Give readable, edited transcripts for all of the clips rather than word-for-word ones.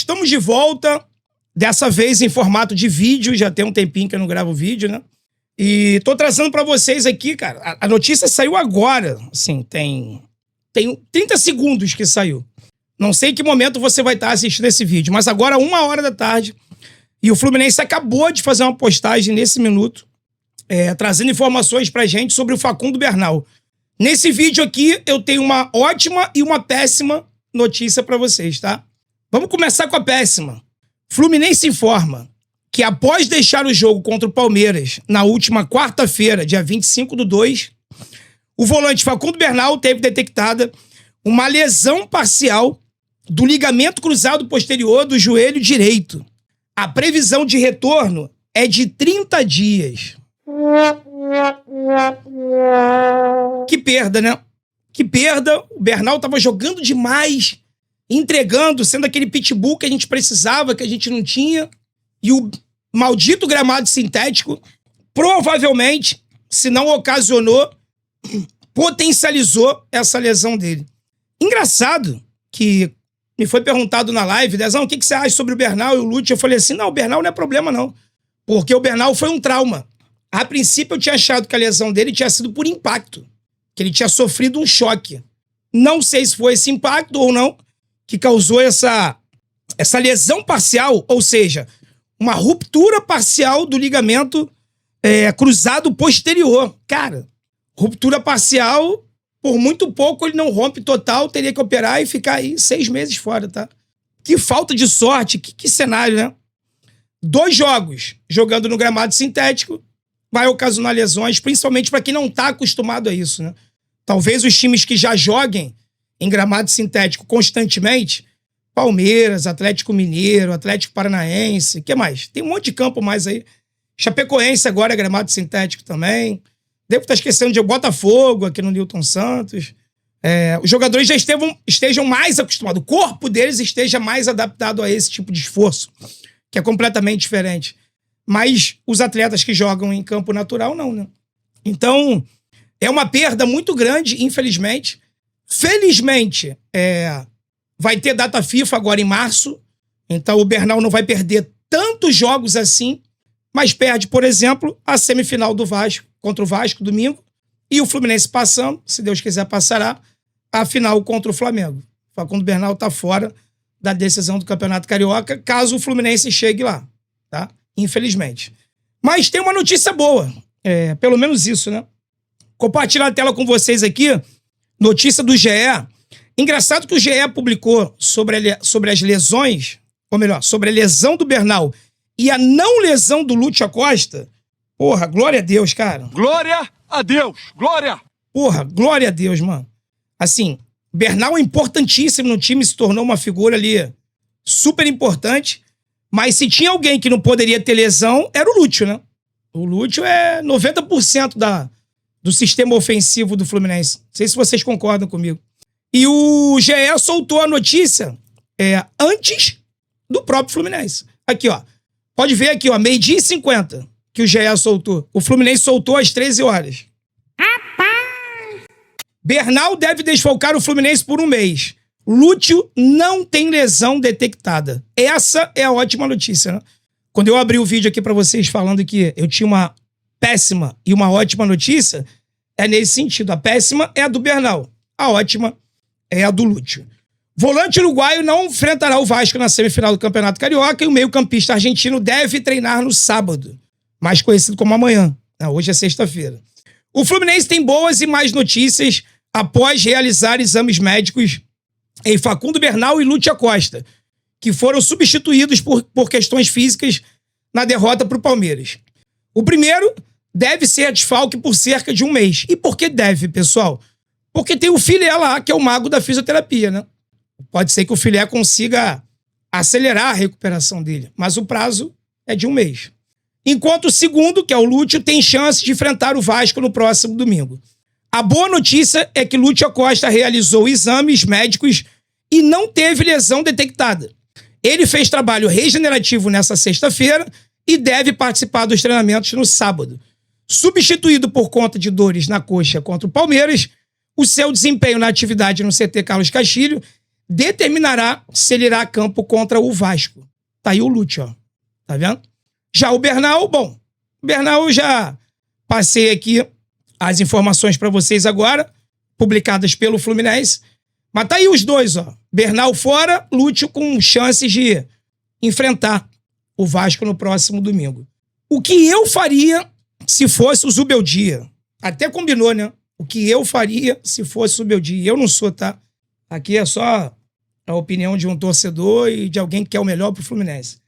estamos de volta, dessa vez em formato de vídeo, já tem um tempinho que eu não gravo vídeo, né? E tô trazendo pra vocês aqui, cara, a notícia saiu agora, assim, tem 30 segundos que saiu. Não sei em que momento você vai estar assistindo esse vídeo, mas agora 1h da tarde, e o Fluminense acabou de fazer uma postagem nesse minuto, trazendo informações pra gente sobre o Facundo Bernal. Nesse vídeo aqui, eu tenho uma ótima e uma péssima notícia pra vocês, tá? Vamos começar com a péssima. Fluminense informa que após deixar o jogo contra o Palmeiras na última quarta-feira, dia 25/2, o volante Facundo Bernal teve detectada uma lesão parcial do ligamento cruzado posterior do joelho direito. A previsão de retorno é de 30 dias. Que perda, né? Que perda. O Bernal estava jogando demais, entregando, sendo aquele pitbull que a gente precisava, que a gente não tinha. E o maldito gramado sintético provavelmente, se não ocasionou, potencializou essa lesão dele. Engraçado que me foi perguntado na live, Dezão, o que você acha sobre o Bernal e o Lúcio? Eu falei assim, não, o Bernal não é problema não, porque o Bernal foi um trauma. A princípio eu tinha achado que a lesão dele tinha sido por impacto, que ele tinha sofrido um choque. Não sei se foi esse impacto ou não que causou essa lesão parcial, ou seja, uma ruptura parcial do ligamento cruzado posterior. Cara, ruptura parcial, por muito pouco ele não rompe total, teria que operar e ficar aí 6 meses fora, tá? Que falta de sorte, que cenário, né? 2 jogos jogando no gramado sintético vai ocasionar lesões, principalmente para quem não tá acostumado a isso, né? Talvez os times que já joguem em gramado sintético constantemente, Palmeiras, Atlético Mineiro, Atlético Paranaense, o que mais? Tem um monte de campo mais aí. Chapecoense agora é gramado sintético também. Devo estar esquecendo de Botafogo, aqui no Newton Santos. Os jogadores já estejam mais acostumados, o corpo deles esteja mais adaptado a esse tipo de esforço, que é completamente diferente. Mas os atletas que jogam em campo natural, não, né? Então, é uma perda muito grande, infelizmente. Felizmente, vai ter data FIFA agora em março, então o Bernal não vai perder tantos jogos assim, mas perde, por exemplo, a semifinal do Vasco, contra o Vasco, domingo, e o Fluminense passando, se Deus quiser passará, a final contra o Flamengo. O Facundo Bernal está fora da decisão do Campeonato Carioca, caso o Fluminense chegue lá, tá? Infelizmente. Mas tem uma notícia boa, pelo menos isso, né? Compartilhar a tela com vocês aqui, notícia do GE. Engraçado que o GE publicou sobre as lesões, ou melhor, sobre a lesão do Bernal e a não lesão do Lúcio Acosta. Porra, glória a Deus, cara. Glória a Deus, glória! Porra, glória a Deus, mano. Assim, Bernal é importantíssimo no time, se tornou uma figura ali super importante, mas se tinha alguém que não poderia ter lesão, era o Lúcio, né? O Lúcio é 90% do sistema ofensivo do Fluminense. Não sei se vocês concordam comigo. E o GE soltou a notícia antes do próprio Fluminense. Aqui, ó. Pode ver aqui, ó. 12h50 que o GE soltou. O Fluminense soltou às 13 horas. Bernal deve desfalcar o Fluminense por 1 mês. Lúcio não tem lesão detectada. Essa é a ótima notícia, né? Quando eu abri o vídeo aqui pra vocês falando que eu tinha uma péssima e uma ótima notícia, é nesse sentido. A péssima é a do Bernal. A ótima é a do Lúcio. Volante uruguaio não enfrentará o Vasco na semifinal do Campeonato Carioca e o meio-campista argentino deve treinar no sábado, mais conhecido como amanhã. Hoje é sexta-feira. O Fluminense tem boas e más notícias após realizar exames médicos em Facundo Bernal e Lúcio Acosta, que foram substituídos por questões físicas na derrota para o Palmeiras. O primeiro deve ser a desfalque por cerca de 1 mês. E por que deve, pessoal? Porque tem o Filé lá, que é o mago da fisioterapia, né? Pode ser que o Filé consiga acelerar a recuperação dele, mas o prazo é de 1 mês. Enquanto o segundo, que é o Lúcio, tem chance de enfrentar o Vasco no próximo domingo. A boa notícia é que Lúcio Acosta realizou exames médicos e não teve lesão detectada. Ele fez trabalho regenerativo nessa sexta-feira e deve participar dos treinamentos no sábado. Substituído por conta de dores na coxa contra o Palmeiras, o seu desempenho na atividade no CT Carlos Castilho determinará se ele irá a campo contra o Vasco. Tá aí o Lute, ó. Tá vendo? Já o Bernal, bom, o Bernal eu já passei aqui as informações para vocês agora, publicadas pelo Fluminense. Mas tá aí os dois, ó. Bernal fora, Lúcio com chances de enfrentar o Vasco no próximo domingo. O que eu faria se fosse o Zubeldia? Até combinou, né? O que eu faria se fosse o Zubeldia? Eu não sou, tá? Aqui é só a opinião de um torcedor e de alguém que quer o melhor pro Fluminense.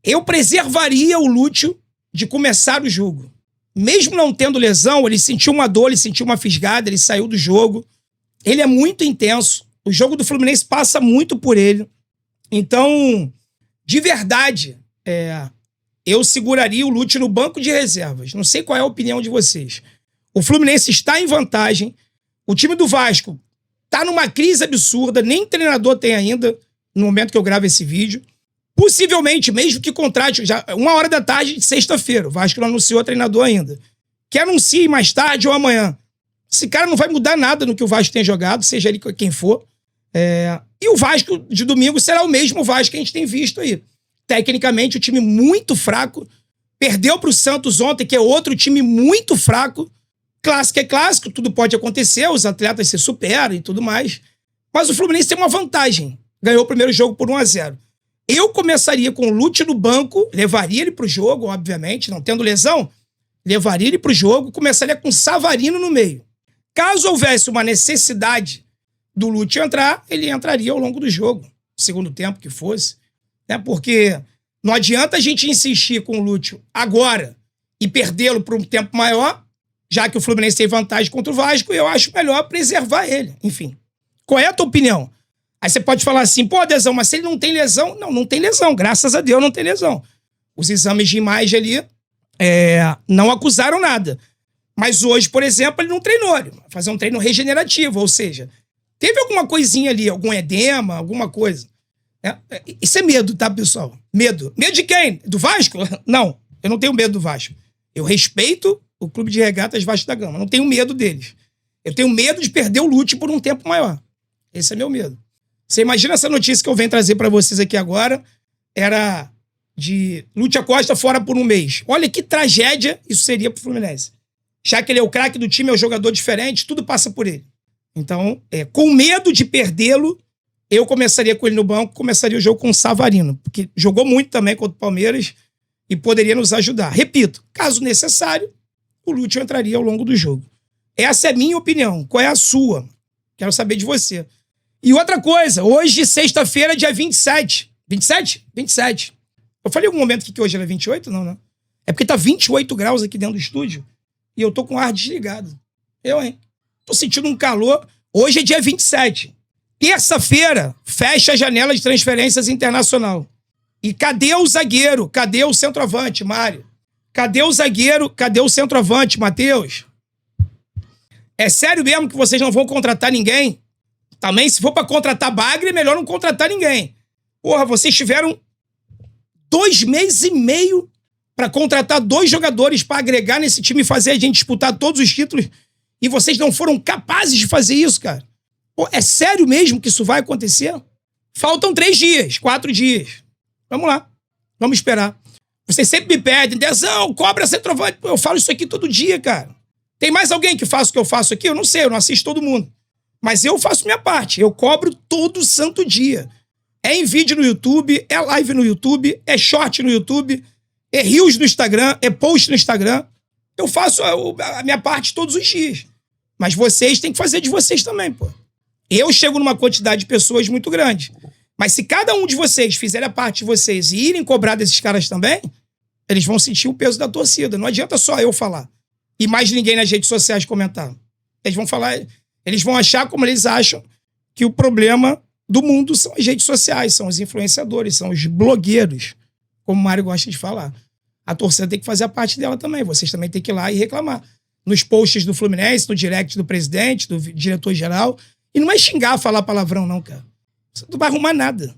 Eu preservaria o Lúcio de começar o jogo. Mesmo não tendo lesão, ele sentiu uma dor, ele sentiu uma fisgada, ele saiu do jogo. Ele é muito intenso. O jogo do Fluminense passa muito por ele. Então, de verdade, eu seguraria o Lúcio no banco de reservas. Não sei qual é a opinião de vocês. O Fluminense está em vantagem. O time do Vasco está numa crise absurda. Nem treinador tem ainda, no momento que eu gravo esse vídeo. Possivelmente, mesmo que contrate, já 1h de sexta-feira. O Vasco não anunciou treinador ainda. Que anuncie mais tarde ou amanhã. Esse cara não vai mudar nada no que o Vasco tem jogado, seja ele quem for. E o Vasco de domingo será o mesmo Vasco que a gente tem visto aí. Tecnicamente, o time muito fraco. Perdeu para o Santos ontem, que é outro time muito fraco. Clássico é clássico, tudo pode acontecer, os atletas se superam e tudo mais. Mas o Fluminense tem uma vantagem. Ganhou o primeiro jogo por 1-0. Eu começaria com o Lúcio no banco, levaria ele pro jogo, obviamente, não tendo lesão, levaria ele pro jogo, começaria com Savarino no meio. Caso houvesse uma necessidade do Lúcio entrar, ele entraria ao longo do jogo, segundo tempo que fosse, né? Porque não adianta a gente insistir com o Lúcio agora e perdê-lo por um tempo maior, já que o Fluminense tem vantagem contra o Vasco, eu acho melhor preservar ele. Enfim, qual é a tua opinião? Aí você pode falar assim, pô, Dezão, mas se ele não tem lesão... Não, não tem lesão, graças a Deus não tem lesão. Os exames de imagem ali não acusaram nada. Mas hoje, por exemplo, ele não treinou. Ele vai fazer um treino regenerativo, ou seja, teve alguma coisinha ali, algum edema, alguma coisa. Isso é medo, tá, pessoal? Medo. Medo de quem? Do Vasco? Não, eu não tenho medo do Vasco. Eu respeito o Clube de Regatas Vasco da Gama, não tenho medo deles. Eu tenho medo de perder o Lúcio por um tempo maior. Esse é meu medo. Você imagina essa notícia que eu venho trazer pra vocês aqui agora, era de Lúcio Costa fora por um mês. Olha que tragédia isso seria pro Fluminense. Já que ele é o craque do time, é um jogador diferente, tudo passa por ele. Então, com medo de perdê-lo, eu começaria com ele no banco, começaria o jogo com o Savarino, porque jogou muito também contra o Palmeiras e poderia nos ajudar. Repito, caso necessário, o Lúcio entraria ao longo do jogo. Essa é a minha opinião. Qual é a sua? Quero saber de você. E outra coisa, hoje, sexta-feira, dia 27. 27? 27. Eu falei em algum momento que hoje era 28? Não, né? É porque tá 28 graus aqui dentro do estúdio e eu tô com o ar desligado. Tô sentindo um calor. Hoje é dia 27. Terça-feira, fecha a janela de transferências internacional. E cadê o zagueiro? Cadê o centroavante, Mário? Cadê o zagueiro? Cadê o centroavante, Matheus? É sério mesmo que vocês não vão contratar ninguém? Também, se for pra contratar bagre, é melhor não contratar ninguém. Porra, vocês tiveram 2 meses e meio pra contratar 2 jogadores pra agregar nesse time e fazer a gente disputar todos os títulos e vocês não foram capazes de fazer isso, cara. Pô, é sério mesmo que isso vai acontecer? Faltam 3 dias, 4 dias. Vamos lá. Vamos esperar. Vocês sempre me pedem, Dezão, cobra centroavante. Eu falo isso aqui todo dia, cara. Tem mais alguém que faça o que eu faço aqui? Eu não sei, eu não assisto todo mundo. Mas eu faço minha parte. Eu cobro todo santo dia. É em vídeo no YouTube, é live no YouTube, é short no YouTube, é reels no Instagram, é post no Instagram. Eu faço a minha parte todos os dias. Mas vocês têm que fazer de vocês também, pô. Eu chego numa quantidade de pessoas muito grande. Mas se cada um de vocês fizer a parte de vocês e irem cobrar desses caras também, eles vão sentir o peso da torcida. Não adianta só eu falar. E mais ninguém nas redes sociais comentar. Eles vão falar... Eles vão achar como eles acham que o problema do mundo são as redes sociais, são os influenciadores, são os blogueiros, como o Mário gosta de falar. A torcida tem que fazer a parte dela também. Vocês também têm que ir lá e reclamar. Nos posts do Fluminense, no direct do presidente, do diretor-geral. E não é xingar, falar palavrão, não, cara. Você não vai arrumar nada.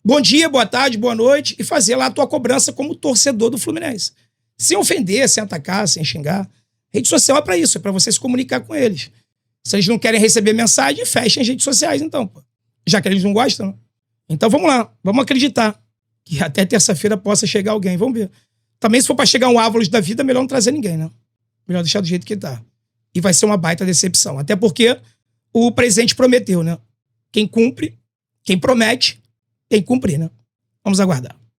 Bom dia, boa tarde, boa noite e fazer lá a tua cobrança como torcedor do Fluminense. Sem ofender, sem atacar, sem xingar. Rede social é pra isso, é pra você se comunicar com eles. Se eles não querem receber mensagem, fechem as redes sociais, então, pô. Já que eles não gostam, né? Então vamos lá, vamos acreditar que até terça-feira possa chegar alguém. Vamos ver. Também se for pra chegar um Ávalos da vida, melhor não trazer ninguém, né? Melhor deixar do jeito que tá. E vai ser uma baita decepção. Até porque o presidente prometeu, né? Quem cumpre, quem promete, tem que cumprir, né? Vamos aguardar.